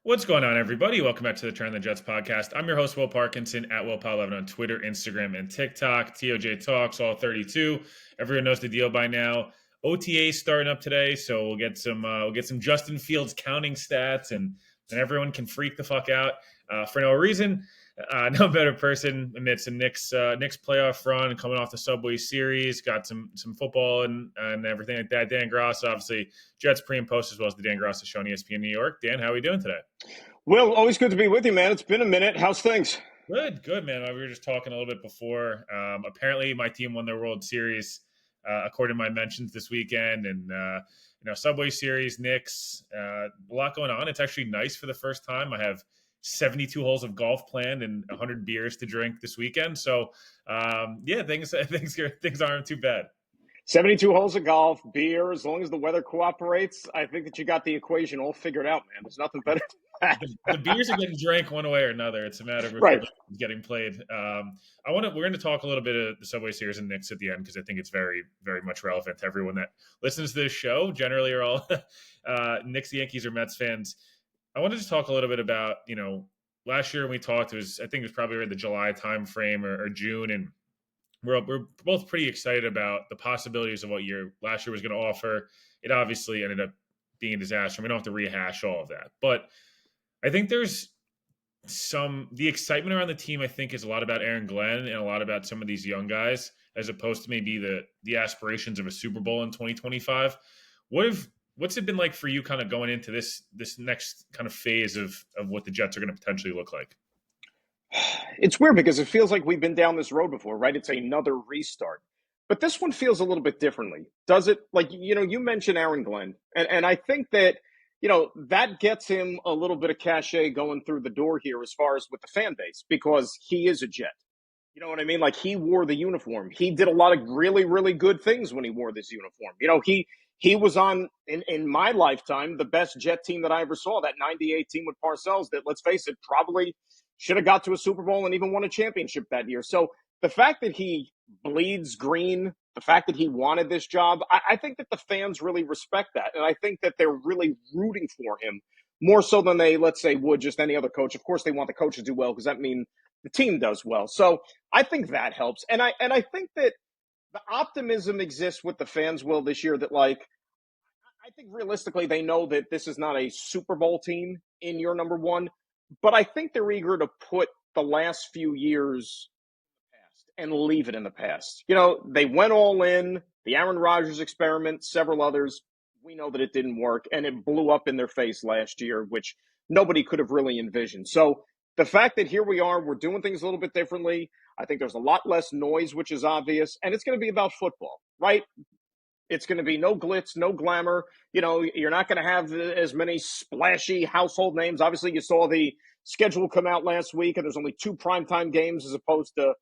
What's going on, everybody? Welcome back to the Turn the Jets podcast. I'm your host, Will Parkinson, at WillPod11 on Twitter, Instagram, and TikTok. TOJ Talks, all 32. Everyone knows the deal by now. OTA starting up today, so we'll get some Justin Fields counting stats, and everyone can freak the fuck out for no reason. No better person amid some Knicks playoff run coming off the Subway Series. Got some football and everything like that. Dan Graca, obviously Jets pre and post, as well as the Dan Graca show on ESPN New York. Dan, how are we doing today? Will, always good to be with you, man. It's been a minute. How's things? Good, man. We were just talking a little bit before. Apparently, my team won their World Series, according to my mentions this weekend, and Subway Series, Knicks, a lot going on. It's actually nice for the first time. I have 72 holes of golf planned and 100 beers to drink this weekend. So, things aren't too bad. 72 holes of golf, beer, as long as the weather cooperates. I think that you got the equation all figured out, man. There's nothing better than that. The beers are getting drank one way or another. It's a matter of Right. getting played. We're going to talk a little bit of the Subway Series and Knicks at the end because I think it's very, very much relevant to everyone that listens to this show. Generally, are all Knicks, Yankees, or Mets fans. I wanted to talk a little bit about last year when we talked. I think it was probably around the July timeframe or June, and we're both pretty excited about the possibilities of what last year was going to offer. It obviously ended up being a disaster. We don't have to rehash all of that, but I think there's the excitement around the team, I think, is a lot about Aaron Glenn and a lot about some of these young guys, as opposed to maybe the aspirations of a Super Bowl in 2025. What's it been like for you kind of going into this next kind of phase of what the Jets are going to potentially look like? It's weird because it feels like we've been down this road before, right? It's another restart. But this one feels a little bit differently. Does it? Like, you mentioned Aaron Glenn, and I think that, that gets him a little bit of cachet going through the door here as far as with the fan base, because he is a Jet. You know what I mean? Like, he wore the uniform. He did a lot of really, really good things when he wore this uniform. He was on, in my lifetime, the best Jet team that I ever saw, that 98 team with Parcells that, let's face it, probably should have got to a Super Bowl and even won a championship that year. So the fact that he bleeds green, the fact that he wanted this job, I think that the fans really respect that. And I think that they're really rooting for him more so than they, let's say, would just any other coach. Of course, they want the coach to do well because that means the team does well. So I think that helps. And I think that the optimism exists with the fans, Will, this year that, like, I think realistically they know that this is not a Super Bowl team in year number one, but I think they're eager to put the last few years in the past and leave it in the past. They went all in, the Aaron Rodgers experiment, several others. We know that it didn't work, and it blew up in their face last year, which nobody could have really envisioned. So the fact that here we are, we're doing things a little bit differently. I think there's a lot less noise, which is obvious, and it's going to be about football, right? It's going to be no glitz, no glamour. You're not going to have as many splashy household names. Obviously, you saw the schedule come out last week, and there's only 2 primetime games as opposed to,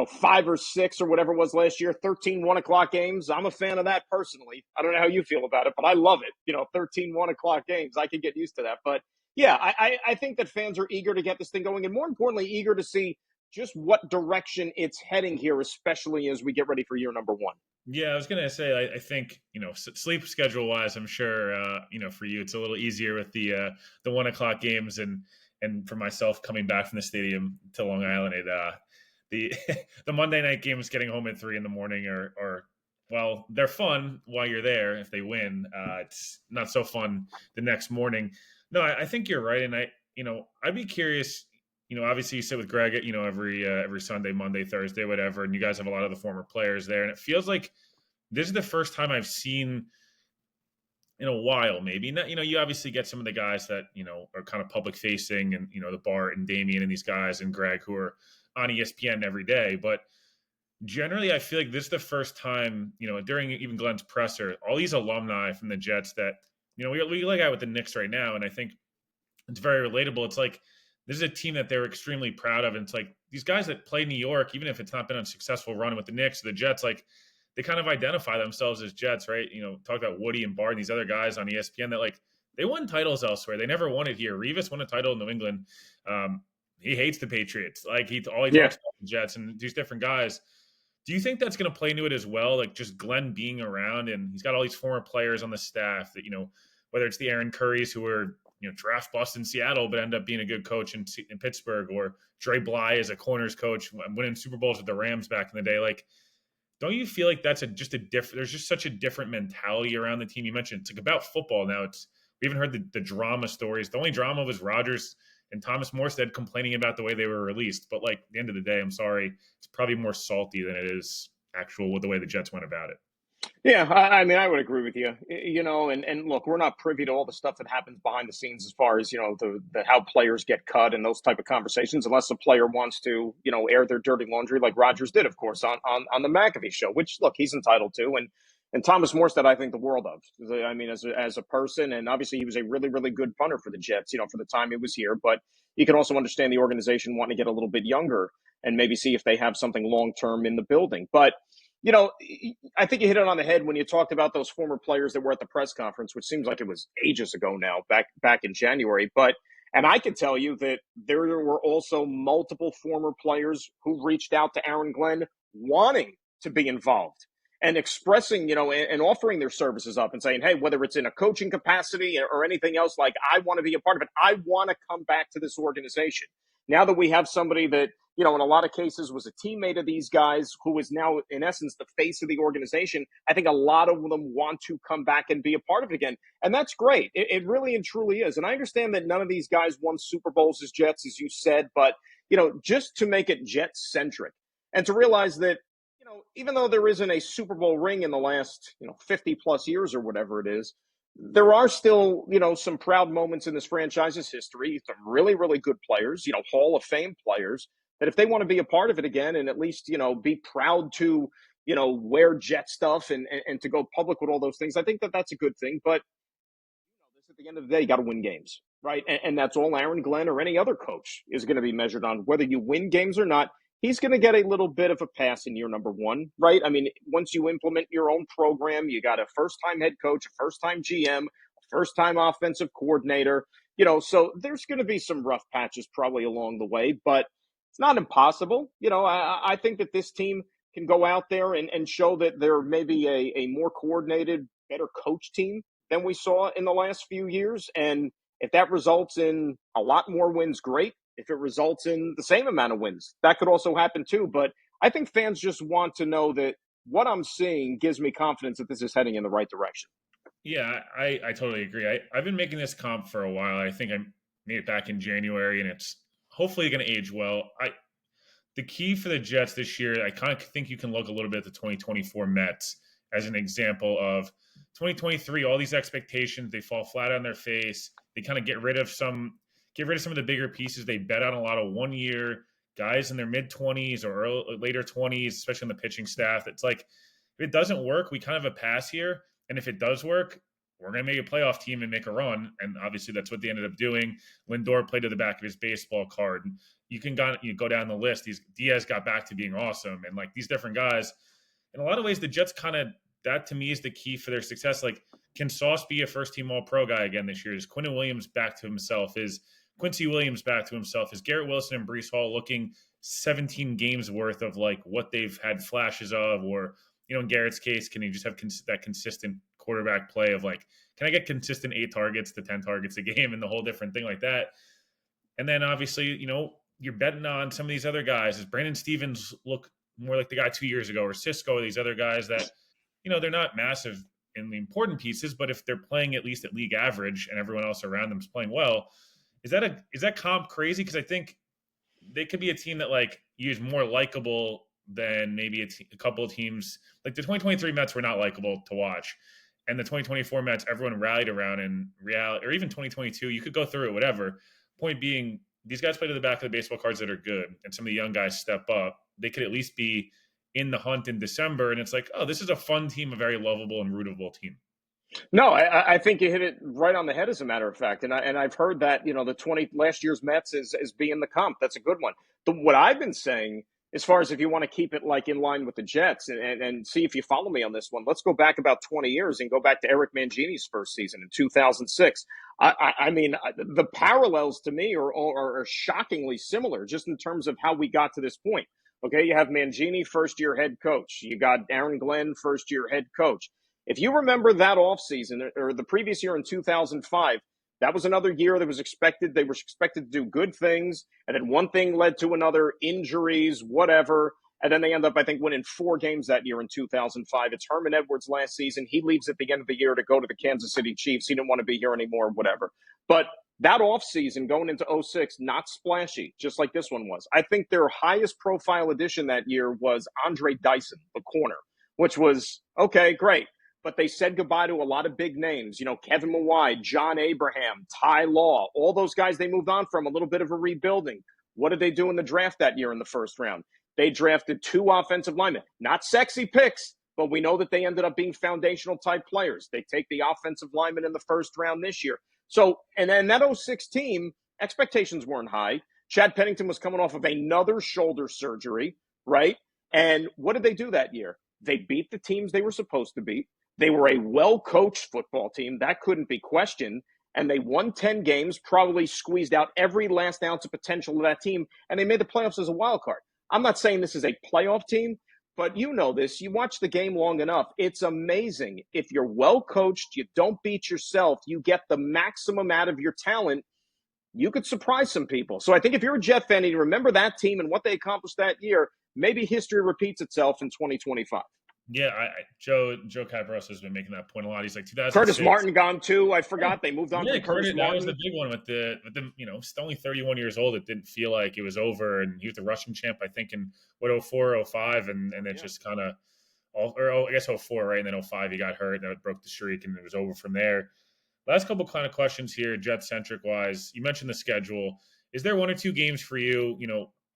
5 or 6 or whatever it was last year, 13 1 o'clock games. I'm a fan of that personally. I don't know how you feel about it, but I love it. 13 1 o'clock games. I could get used to that. But yeah, I think that fans are eager to get this thing going, and more importantly, eager to see just what direction it's heading here, especially as we get ready for year number one. Yeah, I was going to say, I think, sleep schedule wise, I'm sure, for you, it's a little easier with the 1 o'clock games and for myself coming back from the stadium to Long Island, the Monday night games getting home at 3 a.m. Well, they're fun while you're there. If they win, it's not so fun the next morning. No, I think you're right. And I'd be curious, obviously you sit with Greg, every Sunday, Monday, Thursday, whatever, and you guys have a lot of the former players there. And it feels like this is the first time I've seen in a while, maybe not, you obviously get some of the guys that, are kind of public facing and, the Bart and Damien and these guys and Greg who are on ESPN every day. But generally, I feel like this is the first time, during even Glenn's presser, all these alumni from the Jets that, we look at with the Knicks right now. And I think it's very relatable. It's like, this is a team that they're extremely proud of. And it's like these guys that play New York, even if it's not been a successful run with the Knicks or the Jets, like they kind of identify themselves as Jets, right? Talk about Woody and Bart and these other guys on ESPN that like they won titles elsewhere. They never won it here. Revis won a title in New England. He hates the Patriots. Like he talks about the Jets and these different guys. Do you think that's going to play into it as well? Like just Glenn being around and he's got all these former players on the staff that, whether it's the Aaron Currys who are, draft bust in Seattle, but end up being a good coach in Pittsburgh, or Dre Bly as a corners coach, winning Super Bowls with the Rams back in the day. Like, don't you feel like that's just a different? There's just such a different mentality around the team. You mentioned it's like about football now. We haven't heard the drama stories. The only drama was Rodgers and Thomas Morstead complaining about the way they were released. But like at the end of the day, I'm sorry, it's probably more salty than it is actual with the way the Jets went about it. Yeah, I mean, I would agree with you. And look, we're not privy to all the stuff that happens behind the scenes as far as the how players get cut and those type of conversations, unless a player wants to air their dirty laundry, like Rodgers did, of course, on the McAfee show, which look, he's entitled to, and Thomas Morstead, I think the world of. I mean, as a person, and obviously he was a really really good punter for the Jets, for the time he was here, but you can also understand the organization wanting to get a little bit younger and maybe see if they have something long term in the building, but. I think you hit it on the head when you talked about those former players that were at the press conference, which seems like it was ages ago now, back in January. And I can tell you that there were also multiple former players who reached out to Aaron Glenn wanting to be involved and expressing, and offering their services up and saying, hey, whether it's in a coaching capacity or anything else, like, I want to be a part of it. I want to come back to this organization. Now that we have somebody that, in a lot of cases was a teammate of these guys who is now, in essence, the face of the organization, I think a lot of them want to come back and be a part of it again. And that's great. It really and truly is. And I understand that none of these guys won Super Bowls as Jets, as you said, but, just to make it Jets-centric and to realize that, even though there isn't a Super Bowl ring in the last, 50-plus years or whatever it is, there are still, some proud moments in this franchise's history, some really, really good players, Hall of Fame players, that if they want to be a part of it again and at least, be proud to, wear Jet stuff and to go public with all those things, I think that that's a good thing. But at the end of the day, you got to win games, right? And that's all Aaron Glenn or any other coach is going to be measured on. Whether you win games or not, he's going to get a little bit of a pass in year number one, right? I mean, once you implement your own program, you got a first-time head coach, a first-time GM, a first-time offensive coordinator, so there's going to be some rough patches probably along the way, but it's not impossible. I think that this team can go out there and show that they're maybe a more coordinated, better coach team than we saw in the last few years. And if that results in a lot more wins, great. If it results in the same amount of wins, that could also happen too. But I think fans just want to know that what I'm seeing gives me confidence that this is heading in the right direction. Yeah, I totally agree. I've been making this comp for a while. I think I made it back in January, and it's hopefully going to age well. The key for the Jets this year, I kind of think you can look a little bit at the 2024 Mets as an example of 2023. All these expectations, they fall flat on their face. They kind of get rid of some of the bigger pieces. They bet on a lot of 1 year guys in their mid 20s or later 20s, especially on the pitching staff. It's like, if it doesn't work, we kind of have a pass here. And if it does work, we're going to make a playoff team and make a run. And obviously that's what they ended up doing. Lindor played to the back of his baseball card. You go down the list. Diaz got back to being awesome. And like these different guys, in a lot of ways, the Jets that to me is the key for their success. Like, can Sauce be a first team all pro guy again this year? Is Quinton Williams back to himself? Is Quincy Williams back to himself? Is Garrett Wilson and Breece Hall looking 17 games worth of like what they've had flashes of? Or, in Garrett's case, can he just have that consistent quarterback play of like, can I get consistent 8 targets to 10 targets a game and the whole different thing like that? And then obviously, you're betting on some of these other guys. Does Brandon Stevens look more like the guy 2 years ago, or Cisco, or these other guys that, they're not massive in the important pieces, but if they're playing at least at league average and everyone else around them is playing well, is that comp crazy? Because I think they could be a team that like is more likable than maybe a couple of teams. Like the 2023 Mets were not likable to watch. And the 2024 Mets, everyone rallied around in reality, or even 2022, you could go through it, whatever. Point being, these guys play to the back of the baseball cards that are good, and some of the young guys step up. They could at least be in the hunt in December, and it's like, oh, this is a fun team, a very lovable and rootable team. No, I think you hit it right on the head, as a matter of fact. And I've heard that, the last year's Mets is being the comp. That's a good one. What I've been saying, as far as if you want to keep it like in line with the Jets and see if you follow me on this one, let's go back about 20 years and go back to Eric Mangini's first season in 2006. I mean, the parallels to me are shockingly similar just in terms of how we got to this point. Okay, you have Mangini, first-year head coach. You got Aaron Glenn, first-year head coach. If you remember that offseason or the previous year in 2005, That was another year that was expected. They were expected to do good things, and then one thing led to another, injuries, whatever. And then they end up, I think, winning 4 games that year in 2005. It's Herman Edwards last season. He leaves at the end of the year to go to the Kansas City Chiefs. He didn't want to be here anymore, whatever. But that offseason going into '06, not splashy, just like this one was. I think their highest profile addition that year was Andre Dyson, the corner, which was, okay, great. But they said goodbye to a lot of big names. Kevin Mawai, John Abraham, Ty Law, all those guys they moved on from, a little bit of a rebuilding. What did they do in the draft that year in the first round? They drafted 2 offensive linemen. Not sexy picks, but we know that they ended up being foundational type players. They take the offensive lineman in the first round this year. So, and then that '06 team, expectations weren't high. Chad Pennington was coming off of another shoulder surgery, right? And what did they do that year? They beat the teams they were supposed to beat. They were a well-coached football team. That couldn't be questioned. And they won 10 games, probably squeezed out every last ounce of potential of that team, and they made the playoffs as a wild card. I'm not saying this is a playoff team, but you know this. You watch the game long enough. It's amazing. If you're well-coached, you don't beat yourself, you get the maximum out of your talent, you could surprise some people. So I think if you're a Jet fan and you remember that team and what they accomplished that year, maybe history repeats itself in 2025. Yeah, Joe Caparosa has been making that point a lot. He's like 2006. Curtis Martin gone too. I forgot they moved on from Curtis Martin. That was the big one with the still only 31 years old. It didn't feel like it was over, and he was the rushing champ, I think, in 04, 05, and it just kind of I guess '04, right, and then '05 he got hurt, that broke the streak, and it was over from there. Last couple kind of questions here, Jet centric wise. You mentioned the schedule. Is there 1 or 2 games for you?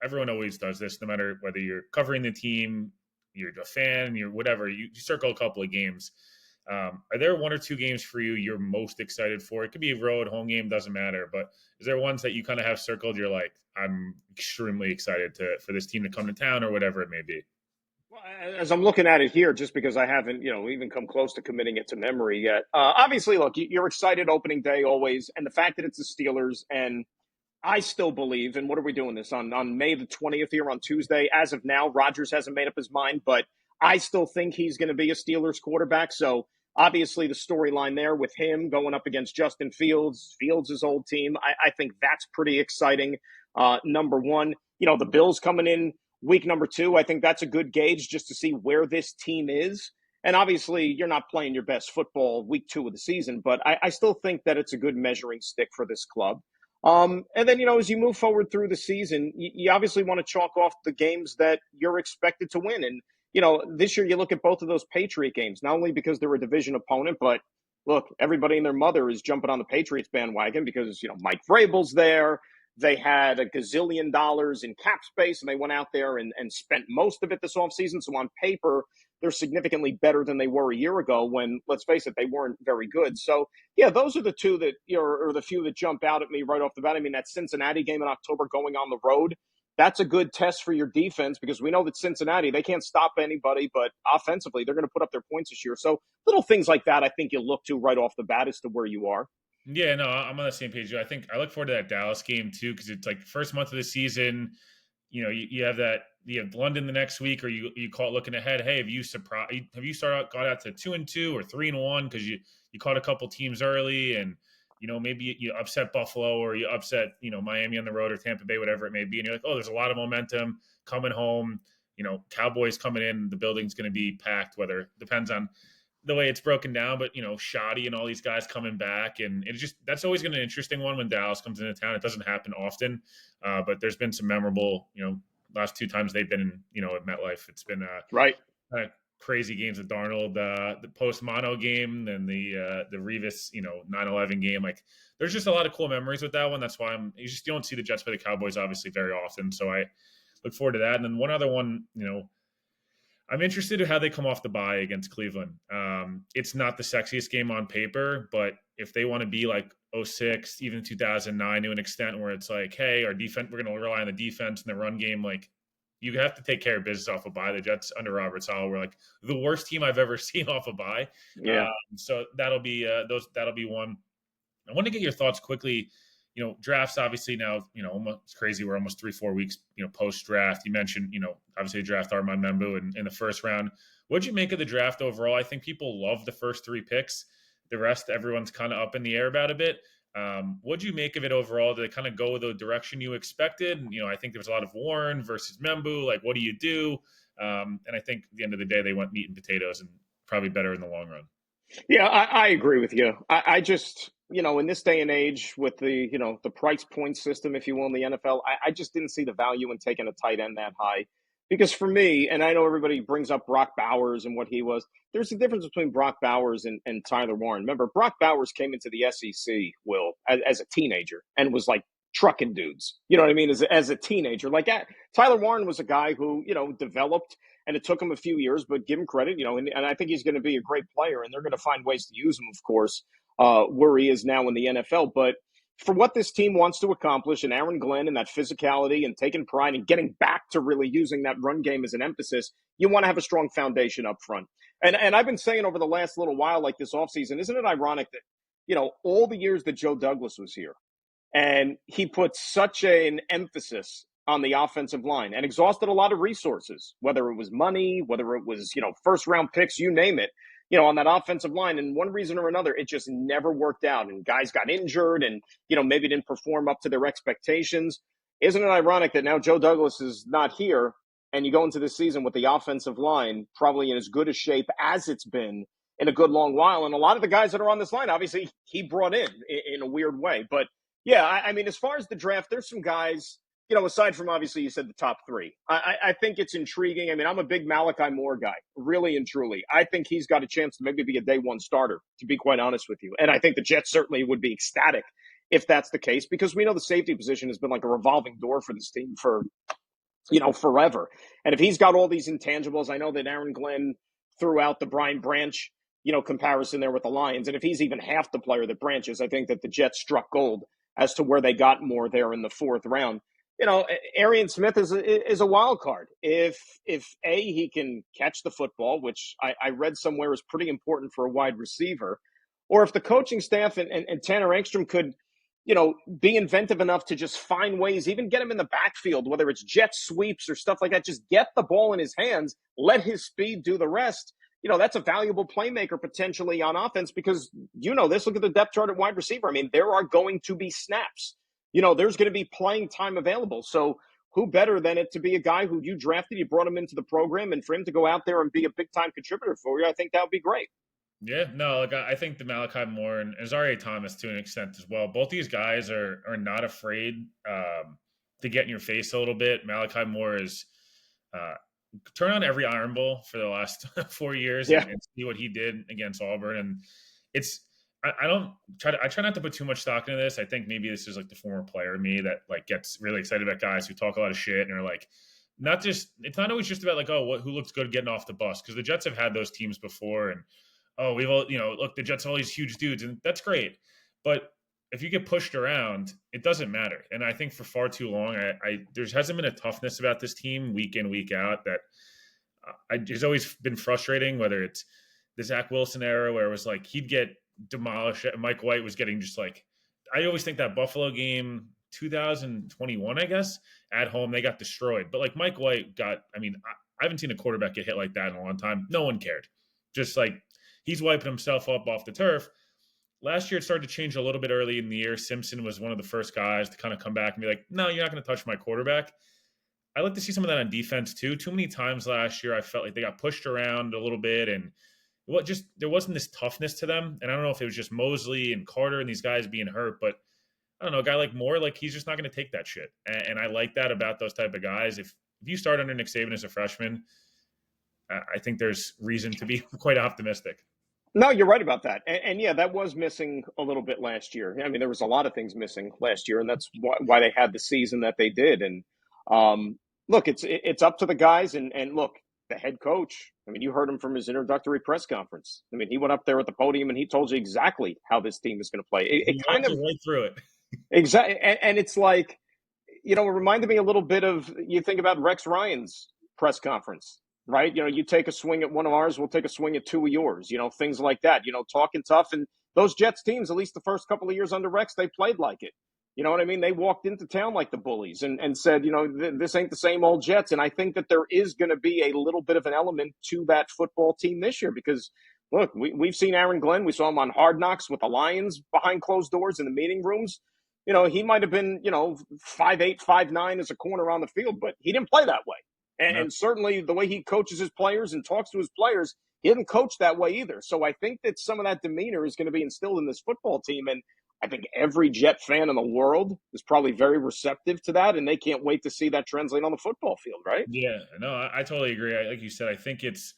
Everyone always does this, no matter whether you're covering the team, you're a fan, you're whatever, you circle a couple of games. Are there 1 or 2 games for you you're most excited for? It could be a road, home game, doesn't matter. But is there ones that you kind of have circled? You're like, I'm extremely excited for this team to come to town, or whatever it may be. Well, as I'm looking at it here, just because I haven't, even come close to committing it to memory yet. Obviously, look, you're excited opening day always, and the fact that it's the Steelers, and I still believe, and what are we doing this on May the 20th here on Tuesday? As of now, Rodgers hasn't made up his mind, but I still think he's going to be a Steelers quarterback. So obviously the storyline there with him going up against Justin Fields, Fields' old team, I think that's pretty exciting. Number one, the Bills coming in week number 2, I think that's a good gauge just to see where this team is. And obviously you're not playing your best football week 2 of the season, but I still think that it's a good measuring stick for this club. And then, as you move forward through the season, you obviously want to chalk off the games that you're expected to win. And, this year you look at both of those Patriot games, not only because they're a division opponent, but look, everybody and their mother is jumping on the Patriots bandwagon because, Mike Vrabel's there. They had a gazillion dollars in cap space, and they went out there and spent most of it this offseason. So on paper, they're significantly better than they were a year ago when, let's face it, they weren't very good. So, yeah, those are the 2 that, or the few that jump out at me right off the bat. I mean, that Cincinnati game in October going on the road, that's a good test for your defense because we know that Cincinnati, they can't stop anybody, but offensively, they're going to put up their points this year. So little things like that, I think you'll look to right off the bat as to where you are. Yeah, no, I'm on the same page. I think I look forward to that Dallas game too because it's like the first month of the season. You have London the next week, or you call it looking ahead. Hey, have you got out to 2-2 or 3-1 because you caught a couple teams early, and maybe you upset Buffalo or you upset Miami on the road or Tampa Bay, whatever it may be, and you're like, oh, there's a lot of momentum coming home. Cowboys coming in, the building's going to be packed. Whether depends on the way it's broken down, but Shoddy and all these guys coming back, and that's always going to be an interesting one when Dallas comes into town. It doesn't happen often, but there's been some memorable, last 2 times they've been at MetLife. It's been right. Crazy games with Darnold, the post mono game, and the Revis 9/11 game. Like there's just a lot of cool memories with that one. That's why you don't see the Jets play the Cowboys obviously very often. So I look forward to that. And then one other one, I'm interested in how they come off the bye against Cleveland. It's not the sexiest game on paper, but if they want to be like 06, even 2009 to an extent where it's like, hey, our defense, we're going to rely on the defense and the run game. Like you have to take care of business off a bye. The Jets under Robert Saleh were like the worst team I've ever seen off a bye. Yeah. So that'll be one. I want to get your thoughts quickly. Drafts obviously now, almost crazy. We're almost 3-4 weeks, post draft. You mentioned, obviously draft Armand Membu in the first round. What'd you make of the draft overall? I think people love the first 3 picks. The rest, everyone's kind of up in the air about a bit. What'd you make of it overall? Did it kind of go the direction you expected? And, I think there was a lot of Warren versus Membu. Like, what do you do? And I think at the end of the day, they went meat and potatoes and probably better in the long run. Yeah, I agree with you. I just, in this day and age with the price point system, if you will, in the NFL, I just didn't see the value in taking a tight end that high. Because for me, and I know everybody brings up Brock Bowers and what he was, there's a difference between Brock Bowers and Tyler Warren. Remember, Brock Bowers came into the SEC, Will, as a teenager and was like trucking dudes. You know what I mean? As a teenager. Tyler Warren was a guy who, developed and it took him a few years, but give him credit, and I think he's going to be a great player, and they're going to find ways to use him, of course, where he is now in the NFL. But for what this team wants to accomplish, and Aaron Glenn and that physicality and taking pride and getting back to really using that run game as an emphasis, you want to have a strong foundation up front. And I've been saying over the last little while, like this offseason, isn't it ironic that, all the years that Joe Douglas was here, and he put such an emphasis on the offensive line and exhausted a lot of resources, whether it was money, whether it was, first round picks, you name it, on that offensive line. And one reason or another, it just never worked out. And guys got injured and, maybe didn't perform up to their expectations. Isn't it ironic that now Joe Douglas is not here and you go into this season with the offensive line probably in as good a shape as it's been in a good long while? And a lot of the guys that are on this line, obviously, he brought in a weird way. But yeah, I mean, as far as the draft, there's some guys, aside from obviously you said the top three, I think it's intriguing. I mean, I'm a big Malachi Moore guy, really and truly. I think he's got a chance to maybe be a day one starter, to be quite honest with you. And I think the Jets certainly would be ecstatic if that's the case, because we know the safety position has been like a revolving door for this team for, forever. And if he's got all these intangibles, I know that Aaron Glenn threw out the Brian Branch, comparison there with the Lions. And if he's even half the player that Branch is, I think that the Jets struck gold as to where they got more there in the fourth round. Arian Smith is a wild card. If he can catch the football, which I read somewhere is pretty important for a wide receiver, or if the coaching staff and Tanner Engstrom could, be inventive enough to just find ways, even get him in the backfield, whether it's jet sweeps or stuff like that, just get the ball in his hands, let his speed do the rest. That's a valuable playmaker potentially on offense because, this, look at the depth chart at wide receiver. I mean, there are going to be snaps. There's going to be playing time available. So who better than it to be a guy who you drafted, you brought him into the program, and for him to go out there and be a big-time contributor for you, I think that would be great. Yeah, no, like I think the Malachi Moore and Azaria Thomas to an extent as well. Both these guys are not afraid to get in your face a little bit. Malachi Moore is turn on every Iron Bowl for the last 4 years and see what he did against Auburn. And it's I try not to put too much stock into this. I think maybe this is like the former player in me that like gets really excited about guys who talk a lot of shit and are like it's not always just about like, who looks good getting off the bus, because the Jets have had those teams before and we've all, look, the Jets have all these huge dudes, and that's great. But if you get pushed around, it doesn't matter. And I think for far too long, there hasn't been a toughness about this team week in, week out that it's always been frustrating, whether it's the Zach Wilson era where it was like he'd get demolished. Mike White was getting just like, I always think that Buffalo game 2021, I guess, at home, they got destroyed. But like Mike White I haven't seen a quarterback get hit like that in a long time. No one cared. Just like, he's wiping himself up off the turf. Last year, it started to change a little bit early in the year. Simpson was one of the first guys to kind of come back and be like, no, you're not going to touch my quarterback. I like to see some of that on defense, too. Too many times last year, I felt like they got pushed around a little bit, and there wasn't this toughness to them. And I don't know if it was just Mosley and Carter and these guys being hurt, but I don't know, a guy like Moore, like he's just not going to take that shit. And I like that about those type of guys. If you start under Nick Saban as a freshman, I think there's reason to be quite optimistic. No, you're right about that. And yeah, that was missing a little bit last year. I mean, there was a lot of things missing last year, and that's why they had the season that they did. And look, it's up to the guys. And look, the head coach, I mean, you heard him from his introductory press conference. I mean, he went up there at the podium and he told you exactly how this team is going to play. It kind of right through it. Exactly. And it's like, it reminded me a little bit of, you think about Rex Ryan's press conference. Right? You take a swing at one of ours, we'll take a swing at two of yours, things like that, talking tough. And those Jets teams, at least the first couple of years under Rex, they played like it. You know what I mean? They walked into town like the bullies and said, this ain't the same old Jets. And I think that there is going to be a little bit of an element to that football team this year because Look, we've seen Aaron Glenn. We saw him on Hard Knocks with the Lions behind closed doors in the meeting rooms. He might have been, 5'8", 5'9" as a corner on the field, but he didn't play that way. No. And certainly the way he coaches his players and talks to his players, he didn't coach that way either. So I think that some of that demeanor is going to be instilled in this football team. And I think every Jet fan in the world is probably very receptive to that, and they can't wait to see that translate on the football field, right? Yeah, no, I totally agree. Like you said, I think it's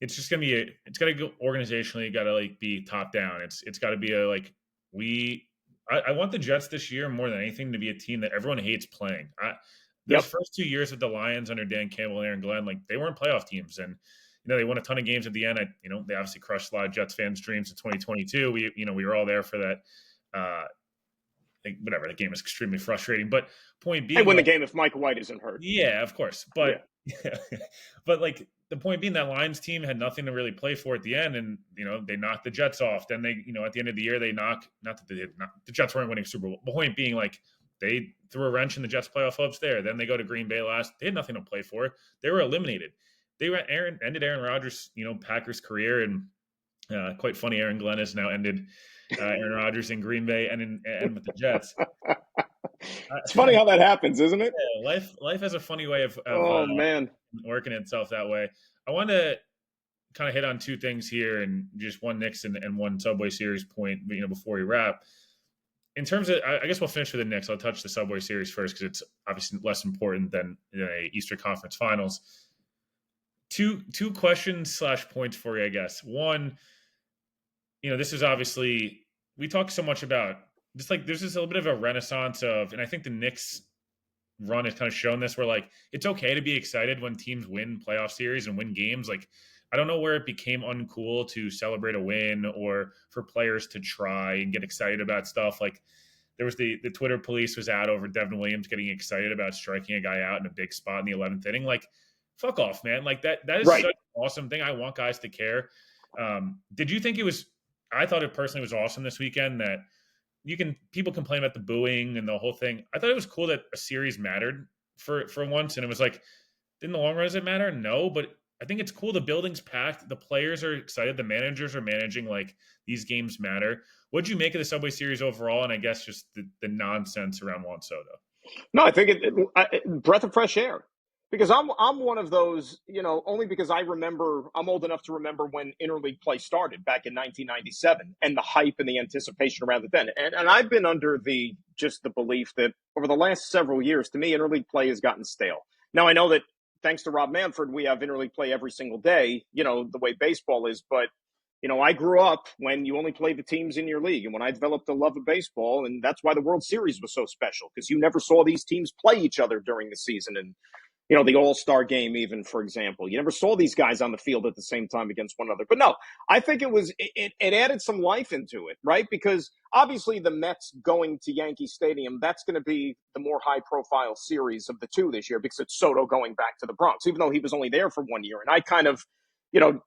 just gonna be it's gotta go organizationally. Got to like be top down. It's got to be a like we. I want the Jets this year more than anything to be a team that everyone hates playing. Those Yep. first 2 years with the Lions under Dan Campbell and Aaron Glenn, like they weren't playoff teams, and they won a ton of games at the end. They obviously crushed a lot of Jets fans' dreams in 2022. We were all there for that. Whatever, the game is extremely frustrating. But point They being, win the like, game if Mike White isn't hurt. yeah, of course. Yeah. But but like the point being that Lions team had nothing to really play for at the end, and they knocked the Jets off. Then they, at the end of the year, they knock not that they did not the Jets weren't winning Super Bowl. The point being, like, they threw a wrench in the Jets playoff hopes there. Then they go to Green Bay last. They had nothing to play for. They were eliminated. They ended Aaron Rodgers, Packers career, and quite funny. Aaron Glenn has now ended Aaron Rodgers in Green Bay and with the Jets. It's funny how that happens, isn't it? Yeah, life has a funny way of man, working itself that way. I want to kind of hit on two things here, and just one Knicks and one Subway Series point, before we wrap. In terms of, I guess we'll finish with the Knicks. I'll touch the Subway Series first because it's obviously less important than a Eastern Conference Finals. Two questions / points for you, I guess. One, this is obviously, we talk so much about just like there's just a little bit of a renaissance of, and I think the Knicks run has kind of shown this, where like it's okay to be excited when teams win playoff series and win games. Like, I don't know where it became uncool to celebrate a win or for players to try and get excited about stuff. Like, there was the Twitter police was out over Devin Williams getting excited about striking a guy out in a big spot in the 11th inning. Like, fuck off, man. Like that is right. such an awesome thing. I want guys to care. Did you think it was, I thought it personally was awesome this weekend that people complain about the booing and the whole thing. I thought it was cool that a series mattered for once. And it was like, in the long run, does it matter? No, but I think it's cool. The building's packed. The players are excited. The managers are managing. Like, these games matter. What'd you make of the Subway Series overall? And I guess just the nonsense around Juan Soto. No, I think breath of fresh air. Because I'm one of those, only because I'm old enough to remember when interleague play started back in 1997 and the hype and the anticipation around it then. And I've been under the belief that over the last several years, to me, interleague play has gotten stale. Now, I know that thanks to Rob Manfred, we have interleague play every single day, the way baseball is. But, I grew up when you only played the teams in your league. And when I developed a love of baseball, and that's why the World Series was so special, because you never saw these teams play each other during the season. And the All-Star game, even, for example. You never saw these guys on the field at the same time against one another. But no, I think it added some life into it, right? Because obviously the Mets going to Yankee Stadium, that's going to be the more high-profile series of the two this year because it's Soto going back to the Bronx, even though he was only there for 1 year. And I kind of,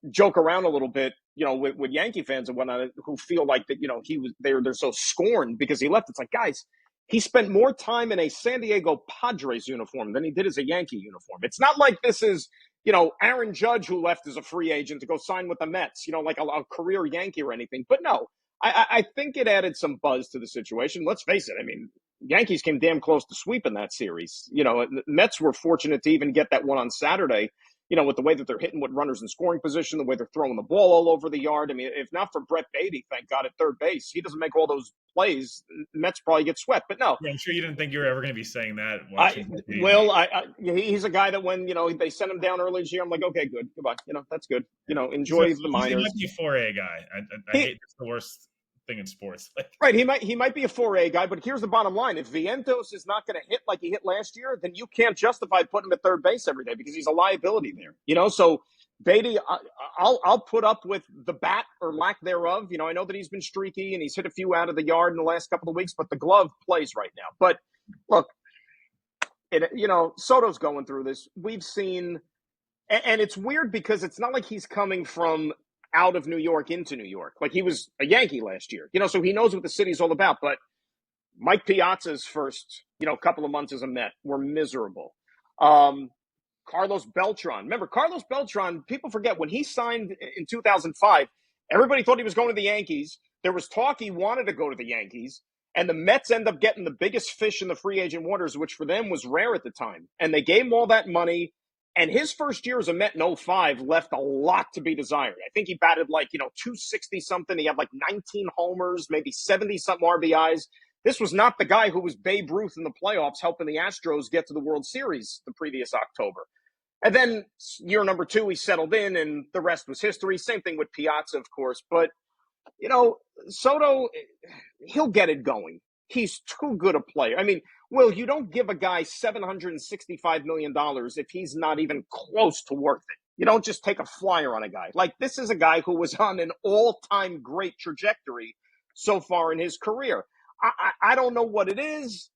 joke around a little bit, with Yankee fans and whatnot who feel like that, they're so scorned because he left. It's like, guys, he spent more time in a San Diego Padres uniform than he did as a Yankee uniform. It's not like this is, Aaron Judge who left as a free agent to go sign with the Mets, like a career Yankee or anything. But no, I think it added some buzz to the situation. Let's face it. I mean, Yankees came damn close to sweeping that series. Mets were fortunate to even get that one on Saturday, with the way that they're hitting with runners in scoring position, the way they're throwing the ball all over the yard. I mean, if not for Brett Beatty, thank God, at third base, he doesn't make all those plays, Mets probably get swept. But no. Yeah, I'm sure you didn't think you were ever going to be saying that. He's a guy that when, they sent him down early this year, I'm like, okay, good. Goodbye. That's good. Enjoy the minors. He might be a 4A guy. I hate it's the worst thing in sports. Right. He might be a 4A guy, but here's the bottom line. If Vientos is not going to hit like he hit last year, then you can't justify putting him at third base every day because he's a liability there. So Beatty, I'll put up with the bat or lack thereof. I know that he's been streaky and he's hit a few out of the yard in the last couple of weeks, but the glove plays right now. But look, Soto's going through this. We've seen, and it's weird because it's not like he's coming from out of New York into New York. Like, he was a Yankee last year, so he knows what the city's all about. But Mike Piazza's first, couple of months as a Met were miserable. Carlos Beltran. Remember, Carlos Beltran, people forget, when he signed in 2005, Everybody thought he was going to the Yankees. There was talk he wanted to go to the Yankees. And the Mets end up getting the biggest fish in the free agent waters, which for them was rare at the time. And they gave him all that money. And his first year as a Met in '05 left a lot to be desired. I think he batted 260 something. He had 19 homers, maybe 70 something RBIs. This was not the guy who was Babe Ruth in the playoffs helping the Astros get to the World Series the previous October. And then year number 2, he settled in, and the rest was history. Same thing with Piazza, of course. But, Soto, he'll get it going. He's too good a player. I mean, Will, you don't give a guy $765 million if he's not even close to worth it. You don't just take a flyer on a guy. This is a guy who was on an all-time great trajectory so far in his career. I don't know what it is.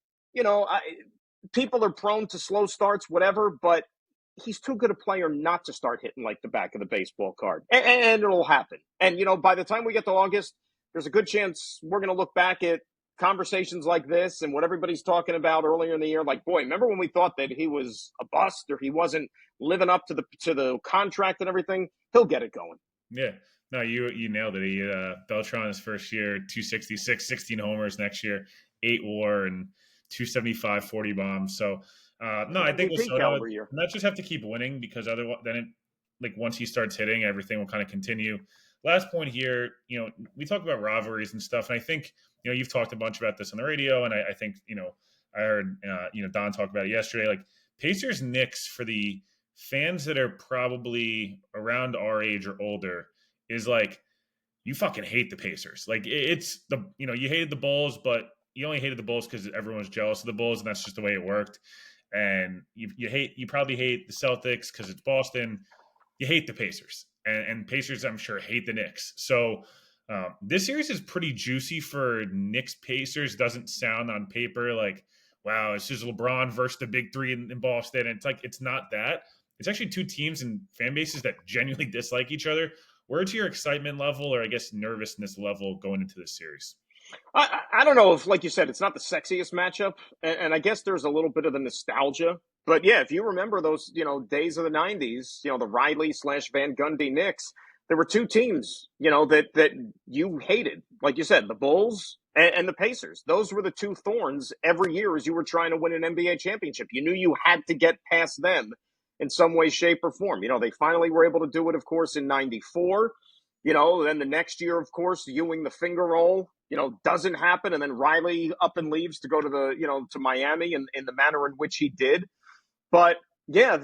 People are prone to slow starts, whatever, but he's too good a player not to start hitting the back of the baseball card. And it'll happen. And, by the time we get to August, there's a good chance we're going to look back at conversations like this and what everybody's talking about earlier in the year. Boy, remember when we thought that he was a bust or he wasn't living up to the contract and everything? He'll get it going. Yeah. No, you nailed it. He Beltran his first year, 266, 16 homers next year, 8 WAR and 275, 40 bombs. So no, I think Soto not just have to keep winning because otherwise, then once he starts hitting, everything will kind of continue. Last point here, we talk about rivalries and stuff, and I think you've talked a bunch about this on the radio, and I think I heard Don talk about it yesterday. Pacers Knicks for the fans that are probably around our age or older is you fucking hate the Pacers. It's you hated the Bulls, but you only hated the Bulls because everyone was jealous of the Bulls, and that's just the way it worked. And you probably hate the Celtics because it's Boston. You hate the Pacers, and Pacers, I'm sure, hate the Knicks. So this series is pretty juicy for Knicks Pacers. Doesn't sound on paper wow, it's just LeBron versus the big three in Boston. And it's not that. It's actually two teams and fan bases that genuinely dislike each other. Where's your excitement level, or I guess nervousness level, going into this series? I don't know if, like you said, it's not the sexiest matchup, and I guess there's a little bit of the nostalgia. But yeah, if you remember those, days of the '90s, the Riley/Van Gundy Knicks, there were two teams, that you hated. Like you said, the Bulls and the Pacers. Those were the two thorns every year as you were trying to win an NBA championship. You knew you had to get past them in some way, shape, or form. They finally were able to do it, of course, in '94. Then the next year, of course, Ewing the finger roll, doesn't happen. And then Riley up and leaves to go to to Miami in the manner in which he did. But yeah,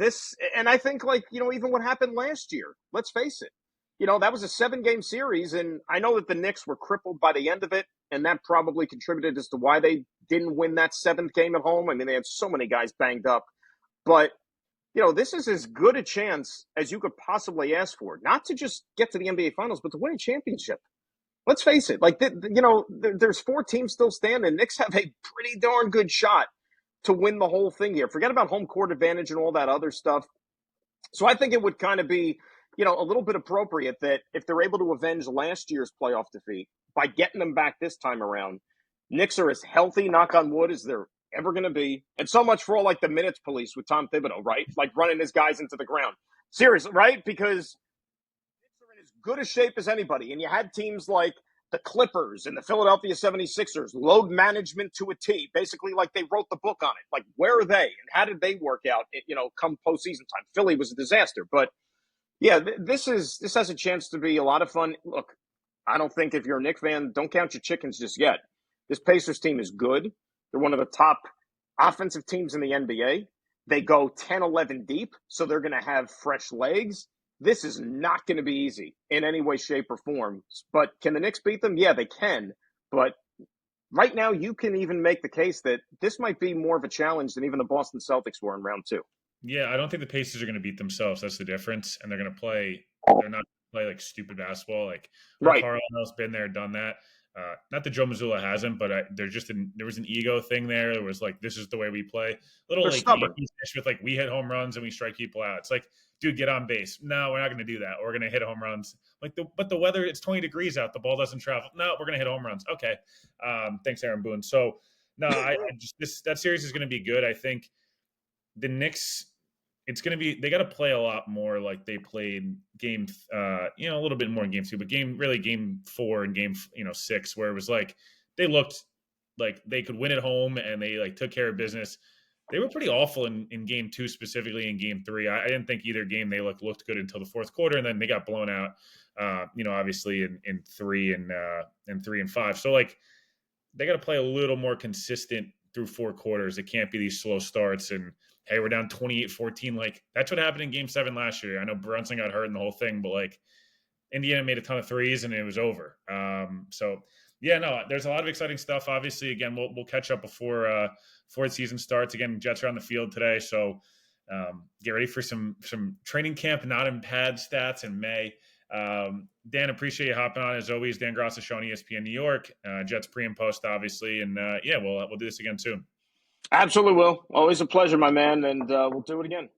and I think even what happened last year, let's face it, that was a 7-game series. And I know that the Knicks were crippled by the end of it. And that probably contributed as to why they didn't win that 7th game at home. I mean, they had so many guys banged up. But this is as good a chance as you could possibly ask for, not to just get to the NBA Finals, but to win a championship. Let's face it, there's 4 teams still standing. Knicks have a pretty darn good shot to win the whole thing here. Forget about home court advantage and all that other stuff. So I think it would kind of be, a little bit appropriate that if they're able to avenge last year's playoff defeat by getting them back this time around, Knicks are as healthy, knock on wood, as they're ever going to be. And so much for all the minutes police with Tom Thibodeau, right? Running his guys into the ground. Seriously, right? Because they're in as good a shape as anybody. And you had teams like the Clippers and the Philadelphia 76ers, load management to a T. Basically, they wrote the book on it. Where are they? And how did they work out, come postseason time? Philly was a disaster. But, yeah, this has a chance to be a lot of fun. Look, I don't think if you're a Knicks fan, don't count your chickens just yet. This Pacers team is good. They're one of the top offensive teams in the NBA. They go 10, 11 deep, so they're going to have fresh legs. This is not going to be easy in any way, shape, or form. But can the Knicks beat them? Yeah, they can. But right now, you can even make the case that this might be more of a challenge than even the Boston Celtics were in round 2. Yeah, I don't think the Pacers are going to beat themselves. That's the difference. And they're going to play – they're not going to play stupid basketball. Right. Carlisle's been there, done that. Not that Joe Mazzulla hasn't, but there was an ego thing there. There was this is the way we play. Little with we hit home runs and we strike people out. It's dude, get on base. No, we're not going to do that. We're going to hit home runs. But the weather, it's 20 degrees out. The ball doesn't travel. No, we're going to hit home runs. Okay. Thanks, Aaron Boone. So no, that series is going to be good. I think the Knicks. it's going to be, they got to play a lot more like they played game, a little bit more in game 2, but game 4 and game, 6, where it was like they looked like they could win at home and they like took care of business. They were pretty awful in game 2, specifically in game 3. I didn't think either game they looked good until the fourth quarter, and then they got blown out. Obviously in 3 and 3 and 5. So like they got to play a little more consistent through 4 quarters. It can't be these slow starts and hey, we're down 28-14. Like that's what happened in game 7 last year. I know Brunson got hurt in the whole thing, but like Indiana made a ton of threes and it was over. So yeah, no, there's a lot of exciting stuff. Obviously, again, we'll catch up before the season starts. Again, Jets are on the field today, so get ready for some training camp, not in pad stats in May. Dan, appreciate you hopping on as always. Dan Graca Show on ESPN New York. Jets pre and post, obviously, and we'll do this again soon. Absolutely, Will. Always a pleasure, my man, and we'll do it again.